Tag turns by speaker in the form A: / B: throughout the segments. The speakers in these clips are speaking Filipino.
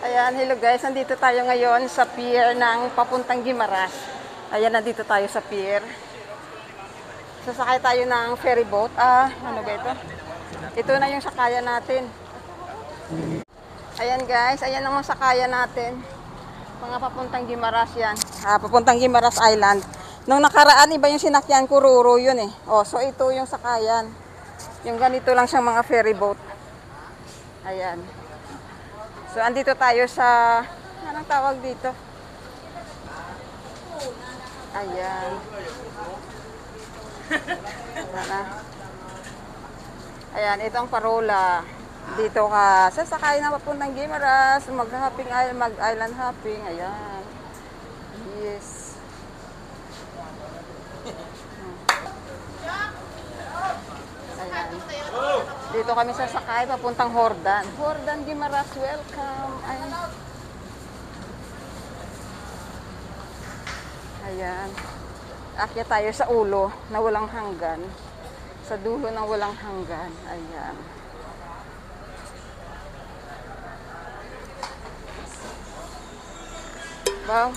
A: Ayan, hello guys. Nandito tayo ngayon sa pier ng papuntang Guimaras. Ayan, nandito tayo sa pier. Sasakay tayo ng ferry boat. Ano ba ito? Ito na yung sakayan natin. Ayan guys, ayan ang sakayan natin. Mga papuntang Guimaras yan. Papuntang Guimaras Island. Nung nakaraan, iba yung sinakyan ko, Ruro yun eh. So ito yung sakayan. Yung ganito lang siyang mga ferry boat. Ayan. So, andito tayo sa, anong tawag dito? Ayan. Ayan, ito ang parola. Dito ka sasakay na papuntang Guimaras, mag-island hopping. Ayan. Yes. Ayan. Dito kami sasakay papuntang Hordan. Hordan Guimaras, welcome. Ayan. Akyat tayo sa ulo na walang hanggan. Sa dulo ng walang hanggan. Ayan. Wow.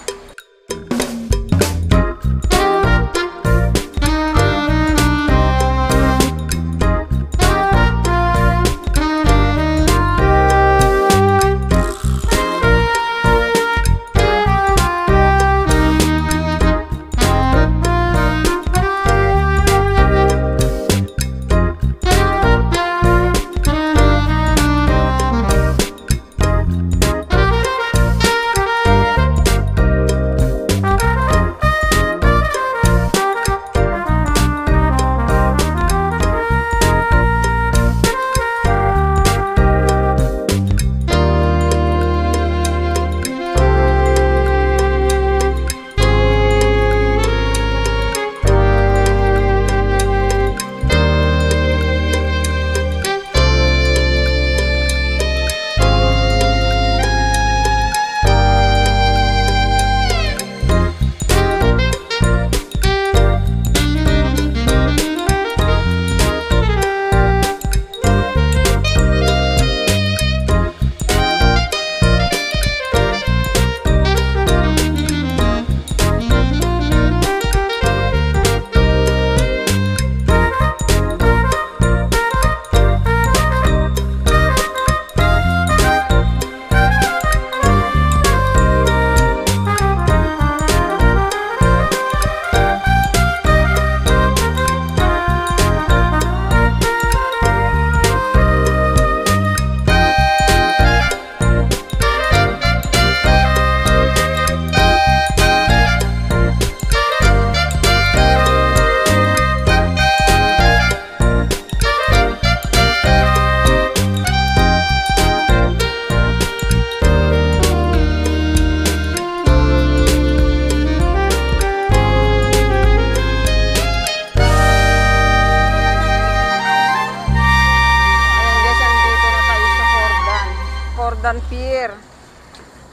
A: Hordan Pier.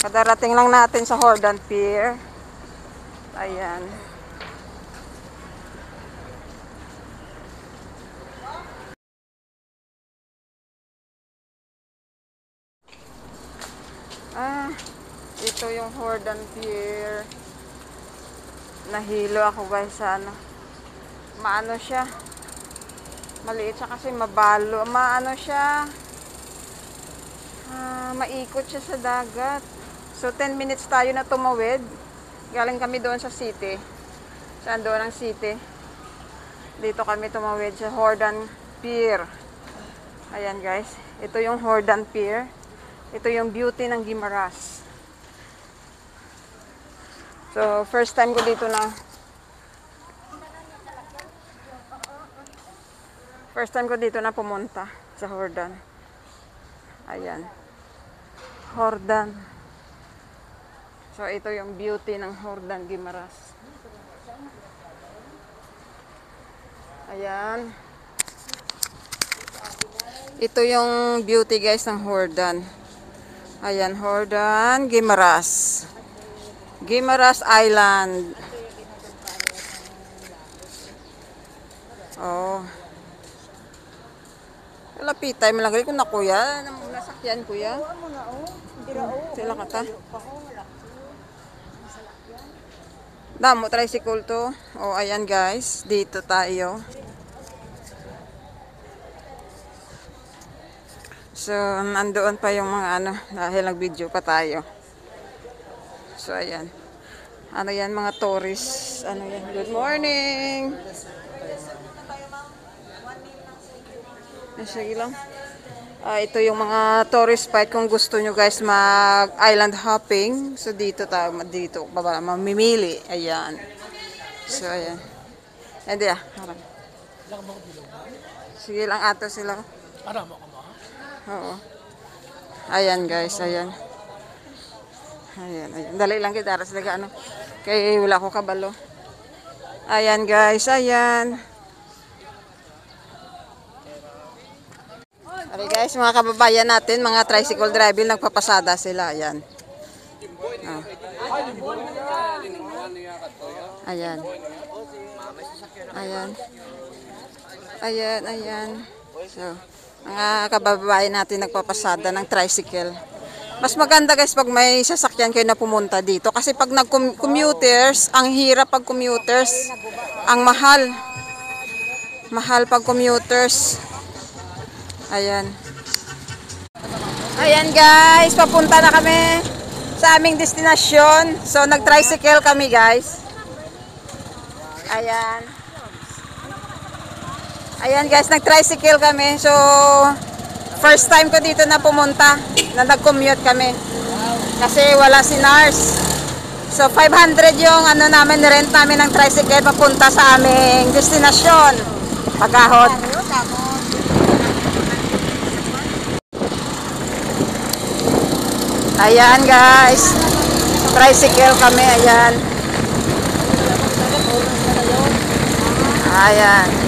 A: Kadarating lang natin sa Hordan Pier. Ayan. Ito yung Hordan Pier. Nahilo ako guys sa ano. Maano siya. Maliit siya kasi mabalo. Maano siya. Maikot siya sa dagat. So 10 minutes tayo na tumawid. Galing kami doon sa city. Saan doon ang city? Dito kami tumawid sa Hordan Pier. Ayan guys. Ito yung Hordan Pier. Ito yung beauty ng Guimaras. So first time ko dito na. First time ko dito na pumunta sa Hordan. Ayan. Hordan. So, ito yung beauty ng Hordan Guimaras. Ayan. Ito yung beauty guys ng Hordan. Ayan, Hordan Guimaras. Guimaras Island. Oh. Lapit tayo malagay ko na kuya. Nasakyan kuya.
B: Oo mo na oh. Hindi ra oh.
A: Sila kata. Damo, tricycle to. O, ayan guys. Dito tayo. So, nandoon pa yung mga ano, dahil nag-video pa tayo. So, ayan. Ano yan, mga tourists. Ano yan? Good morning! Sige lang. Ito yung mga tourist spot kung gusto nyo guys mag-island hopping. So, dito tayo, dito, baba, mamimili. Ayan. So, ayan. Hindi harap. Sige lang ato sila. Oo. Ayan guys, ayan. Ayan, ayan. Dali lang kita, aras laga ano. Kaya wala ko kabalo. Ayan guys, ayan. Okay guys, mga kababayan natin, mga tricycle driver, nagpapasada sila. Ayan. Oh. Ayan. Ayan. Ayan, ayan. So, mga kababayan natin nagpapasada ng tricycle. Mas maganda guys pag may sasakyan kayo na pumunta dito. Kasi pag nag-commuters, ang hirap pag commuters. Ang mahal. Mahal pag commuters. Ayan. Ayan guys, papunta na kami sa aming destinasyon. So, nag-tricycle kami guys. Ayan. Ayan guys, nag-tricycle kami. So, first time ko dito na pumunta, na nag-commute kami. Kasi wala si NARS. So, 500 yung ano namin, rent namin ng tricycle papunta sa aming destinasyon. Pagahod. Ayan guys, tricycle kami, ayan. Ayan.